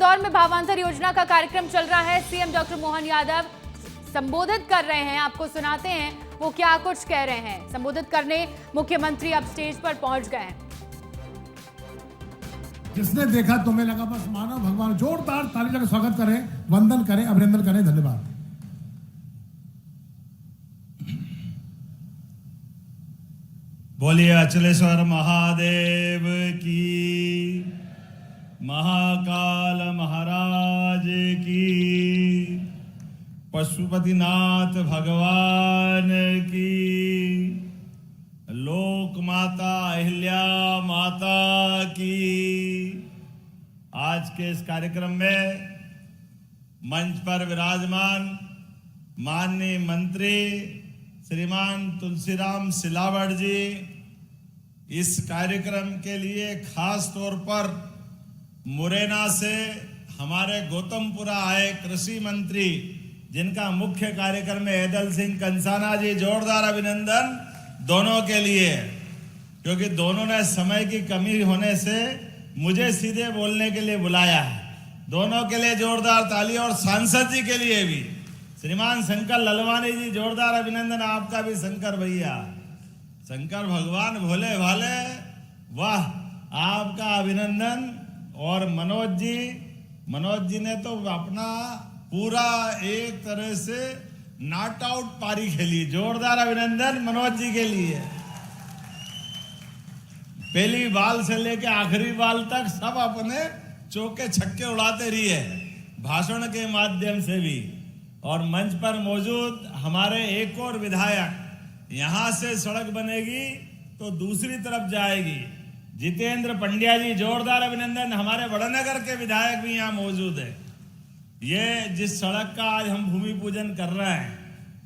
इंदौर में भावांतर योजना का कार्यक्रम चल रहा है। सीएम डॉक्टर मोहन यादव संबोधित कर रहे हैं, आपको सुनाते हैं वो क्या कुछ कह रहे हैं। संबोधित करने मुख्यमंत्री अब स्टेज पर पहुंच गए हैं। जिसने देखा तुम्हें लगा बस मानो भगवान। जोरदार ताली लगा स्वागत करें, वंदन करें, अभिनंदन करें। धन्यवाद। बोलिए अचलेश्वर महादेव की, महाकाल महाराज की, पशुपतिनाथ भगवान की, लोक माता अहिल्या माता की। आज के इस कार्यक्रम में मंच पर विराजमान माननीय मंत्री श्रीमान तुलसीराम सिलावट जी इस कार्यक्रम के लिए खास तौर पर मुरैना से हमारे गौतमपुरा आए कृषि मंत्री, जिनका मुख्य कार्यक्रम में ऐदल सिंह कंसाना जी, जोरदार अभिनंदन दोनों के लिए, क्योंकि दोनों ने समय की कमी होने से मुझे सीधे बोलने के लिए बुलाया है। दोनों के लिए जोरदार ताली। और सांसद जी के लिए भी श्रीमान शंकर ललवानी जी, जोरदार अभिनंदन आपका भी। शंकर भैया, शंकर भगवान भोले भाले, वाह, आपका अभिनंदन। और मनोज जी ने तो अपना पूरा एक तरह से नॉट आउट पारी खेली। जोरदार अभिनंदन मनोज जी के लिए। पहली बाल से लेके आखिरी बाल तक सब अपने चौके छक्के उड़ाते रही है, भाषण के माध्यम से भी। और मंच पर मौजूद हमारे एक और विधायक, यहां से सड़क बनेगी तो दूसरी तरफ जाएगी, जितेंद्र पंड्या जी, जोरदार अभिनंदन। हमारे बड़नगर के विधायक भी यहां मौजूद है। ये जिस सड़क का आज हम भूमि पूजन कर रहे हैं,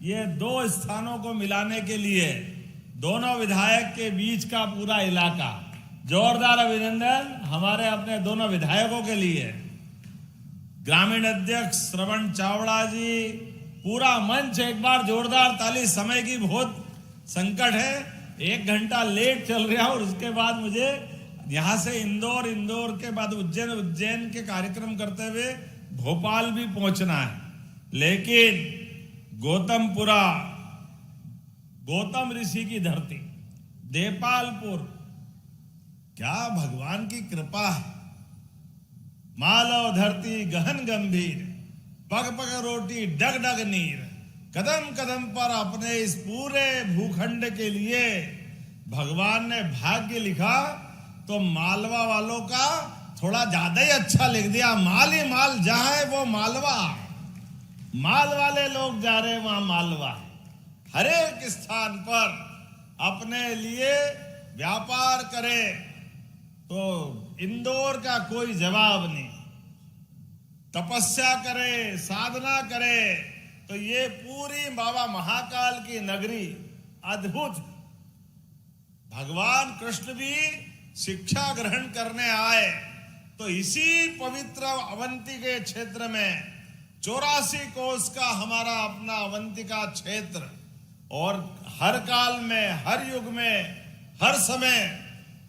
ये दो स्थानों को मिलाने के लिए दोनों विधायक के बीच का पूरा इलाका। जोरदार अभिनंदन हमारे अपने दोनों विधायकों के लिए। ग्रामीण अध्यक्ष श्रवण चावड़ा जी, पूरा मंच एक बार जोरदार ताली। समय की बहुत संकट है, 1 घंटा लेट चल रहा और उसके बाद मुझे यहां से इंदौर के बाद उज्जैन के कार्यक्रम करते हुए भोपाल भी पहुंचना है। लेकिन गौतमपुरा, गौतम ऋषि की धरती, देपालपुर, क्या भगवान की कृपा है। मालव धरती गहन गंभीर, पग पग रोटी डग डग नीर, कदम कदम पर अपने इस पूरे भूखंड के लिए भगवान ने भाग्य लिखा तो मालवा वालों का थोड़ा ज्यादा ही अच्छा लिख दिया। माल ही माल, जहां है वो मालवा, माल वाले लोग जा रहे वहां मालवा। हर एक स्थान पर अपने लिए व्यापार करे तो इंदौर का कोई जवाब नहीं। तपस्या करे, साधना करे तो ये पूरी बाबा महाकाल की नगरी अद्भुत। भगवान कृष्ण भी शिक्षा ग्रहण करने आए तो इसी पवित्र अवंती के क्षेत्र में 84 कोस का हमारा अपना अवंती का क्षेत्र, और हर काल में, हर युग में, हर समय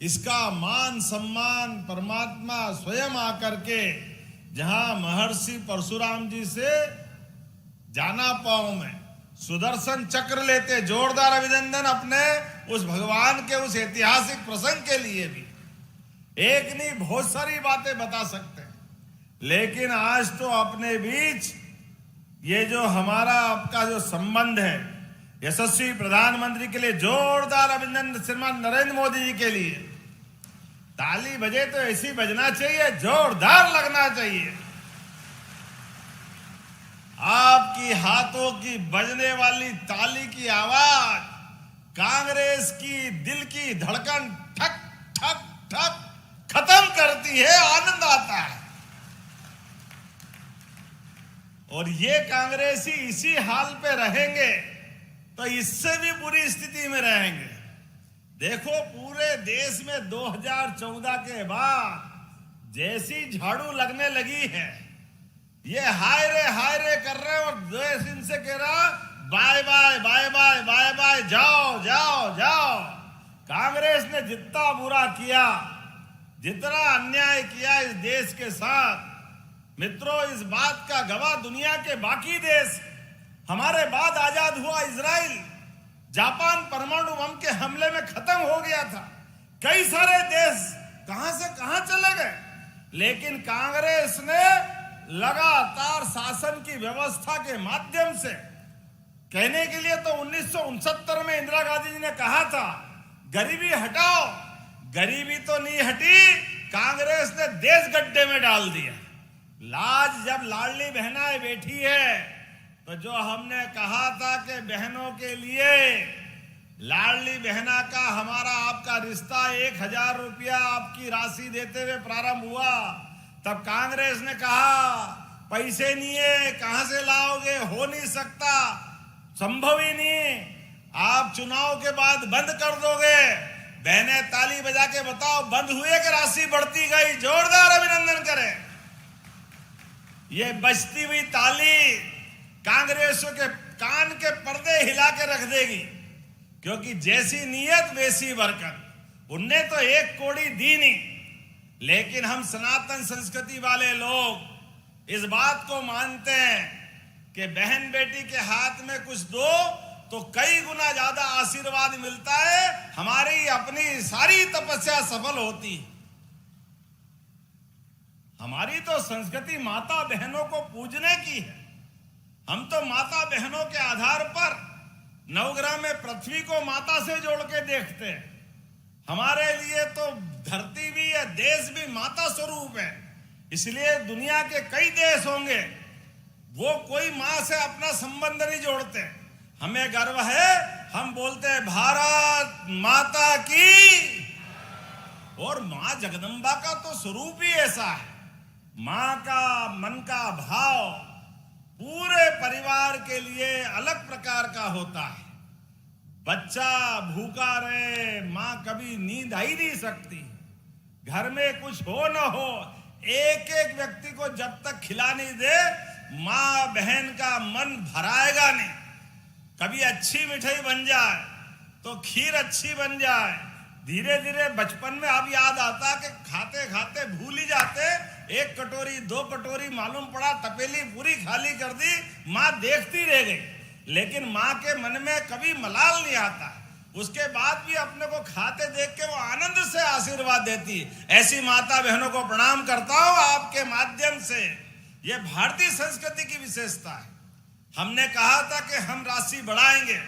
इसका मान सम्मान परमात्मा स्वयं आकर के, जहां महर्षि परशुराम जी से जाना पाऊं मैं, सुदर्शन चक्र लेते। जोरदार अभिनंदन अपने उस भगवान के उस ऐतिहासिक प्रसंग के लिए भी। एक नहीं, बहुत सारी बातें बता सकते हैं, लेकिन आज तो अपने बीच ये जो हमारा आपका जो संबंध है, यशस्वी प्रधानमंत्री के लिए जोरदार अभिनंदन। श्रीमान नरेंद्र मोदी जी के लिए ताली बजे तो ऐसी बजना चाहिए, जोरदार लगना चाहिए। आपकी हाथों की बजने वाली ताली की आवाज कांग्रेस की दिल की धड़कन ठक ठक ठक खत्म करती है, आनंद आता है। और ये कांग्रेसी इसी हाल पे रहेंगे तो इससे भी बुरी स्थिति में रहेंगे। देखो, पूरे देश में 2014 के बाद जैसी झाड़ू लगने लगी है, ये हाय रे कर रहे हैं और देश इनसे कह रहा bye bye bye bye bye bye, जाओ जाओ जाओ। कांग्रेस ने जितना बुरा किया, जितना अन्याय किया इस देश के साथ, मित्रों, इस बात का गवाह दुनिया के बाकी देश, हमारे बाद आजाद हुआ इजराइल, जापान परमाणु बम के हमले में खत्म हो गया था। कई सारे देश कहां से कहां चले गए, लेकिन कांग्रेस ने लगातार शासन की व्यवस्था के माध्यम से, कहने के लिए तो 1969 में इंदिरा गांधी जी ने कहा था गरीबी हटाओ, गरीबी तो नहीं हटी, कांग्रेस ने देश गड्ढे में डाल दिया। लाज जब लाडली बहनाएं बैठी है, तो जो हमने कहा था कि बहनों के लिए लाडली बहना का हमारा आपका रिश्ता 1000 रुपया आपकी राशि देते हुए प्रारंभ हुआ, तब कांग्रेस ने कहा पैसे नहीं है, कहां से लाओगे, हो नहीं सकता, संभव ही नहीं, आप चुनाव के बाद बंद कर दोगे। बहने ताली बजा के बताओ, बंद हुए कि राशि बढ़ती गई? जोरदार अभिनंदन करें। ये बजती हुई ताली कांग्रेसियों के कान के पर्दे हिला के रख देगी, क्योंकि जैसी नीयत वैसी बरकत। उनने तो 1 कौड़ी दी नहीं, लेकिन हम सनातन संस्कृति वाले लोग इस बात को मानते हैं कि बहन बेटी के हाथ में कुछ दो तो कई गुना ज्यादा आशीर्वाद मिलता है, हमारी अपनी सारी तपस्या सफल होती है। हमारी तो संस्कृति माता बहनों को पूजने की है। हम तो माता बहनों के आधार पर नवग्रह में पृथ्वी को माता से जोड़ के देखते हैं। हमारे लिए तो धरती भी है, देश भी माता स्वरूप है। इसलिए दुनिया के कई देश होंगे, वो कोई मां से अपना संबंध नहीं जोड़ते। हमें गर्व है, हम बोलते हैं भारत माता की। और मां जगदम्बा का तो स्वरूप ही ऐसा है। मां का मन का भाव पूरे परिवार के लिए अलग प्रकार का होता है। बच्चा भूखा रहे, मां कभी नींद आ ही नहीं सकती। घर में कुछ हो न हो, एक एक व्यक्ति को जब तक खिला नहीं दे, मां बहन का मन भराएगा नहीं। कभी अच्छी मिठाई बन जाए तो खीर अच्छी बन जाए, धीरे धीरे बचपन में अब याद आता कि खाते खाते भूल ही जाते, 1 कटोरी 2 कटोरी मालूम पड़ा तपेली पूरी खाली कर दी, मां देखती रह गई। लेकिन मां के मन में कभी मलाल नहीं आता, उसके बाद भी अपने को खाते देख के वो आनंद से आशीर्वाद देती। ऐसी माता बहनों को प्रणाम करता हूं आपके माध्यम से। ये भारतीय संस्कृति की विशेषता है। हमने कहा था कि हम राशि बढ़ाएंगे,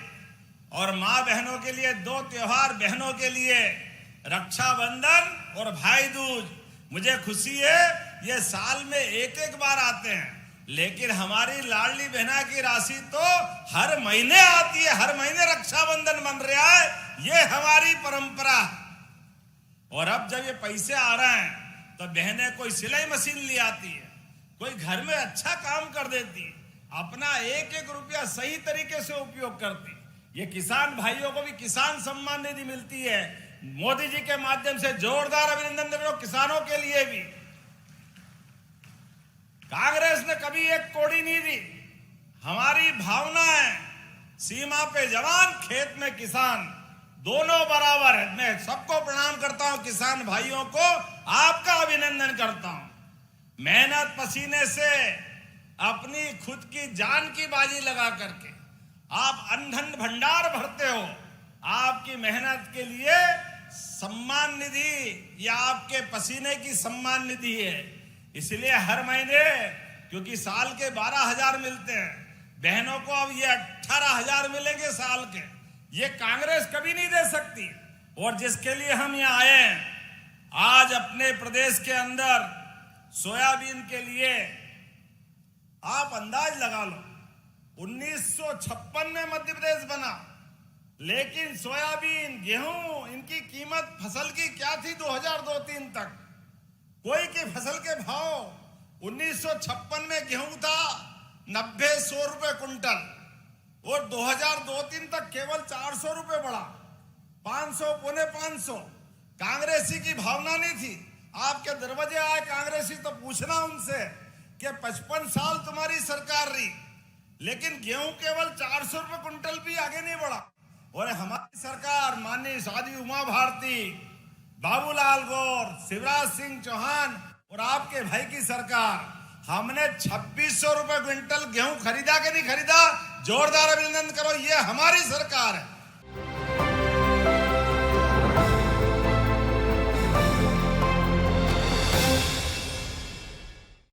और मां बहनों के लिए 2 त्योहार, बहनों के लिए रक्षाबंधन और भाई दूज। मुझे खुशी है ये साल में एक बार आते हैं, लेकिन हमारी लाडली बहना की राशि तो हर महीने आती है। हर महीने रक्षाबंधन बन रहा है, ये हमारी परंपरा है। और अब जब ये पैसे आ रहे हैं तो बहनें कोई सिलाई मशीन ले आती है, कोई घर में अच्छा काम कर देती है, अपना एक रुपया सही तरीके से उपयोग करती। ये किसान भाइयों को भी किसान सम्मान निधि मिलती है, मोदी जी के माध्यम से। जोरदार अभिनंदन दे रहे किसानों के लिए भी। कांग्रेस ने कभी 1 कौड़ी नहीं दी। हमारी भावना है सीमा पे जवान, खेत में किसान, दोनों बराबर है। मैं सबको प्रणाम करता हूं, किसान भाइयों को आपका अभिनंदन करता हूं। मेहनत पसीने से अपनी खुद की जान की बाजी लगा करके आप अन्न भंडार भरते हो। आपकी मेहनत के लिए सम्मान निधि या आपके पसीने की सम्मान निधि है। इसलिए हर महीने, क्योंकि साल के 12,000 मिलते हैं, बहनों को अब ये 18,000 मिलेंगे साल के। ये कांग्रेस कभी नहीं दे सकती। और जिसके लिए हम यहाँ आए हैं, आज अपने प्रदेश के अंदर सोयाबीन के लिए आप अंदाज लगा लो, 1956 में मध्य प्रदेश बना, लेकिन सोयाबीन, गेहूं, इनकी कीमत फसल की क्या थी 2002-03 तक? कोई की फसल के भाव 1956 में गेहूं था 90-100 रुपए कुंटल, और 2002-03 तक केवल 400 रुपए बढ़ा, 500 पौने 500। कांग्रेसी की भावना नहीं थी। आपके दरवाजे आए कांग्रेसी तो पूछना उनसे कि 55 साल तुम्हारी सरकार रही, लेकिन गेहूं केवल 400 रुपए कुंटल भी आगे नहीं बढ़ा। और हमारी सरकार, माननीय साध्वी उमा भारती, बाबूलाल गौर, शिवराज सिंह चौहान और आपके भाई की सरकार, हमने 2600 रुपए क्विंटल गेहूं खरीदा कि नहीं खरीदा? जोरदार अभिनंदन करो, ये हमारी सरकार है।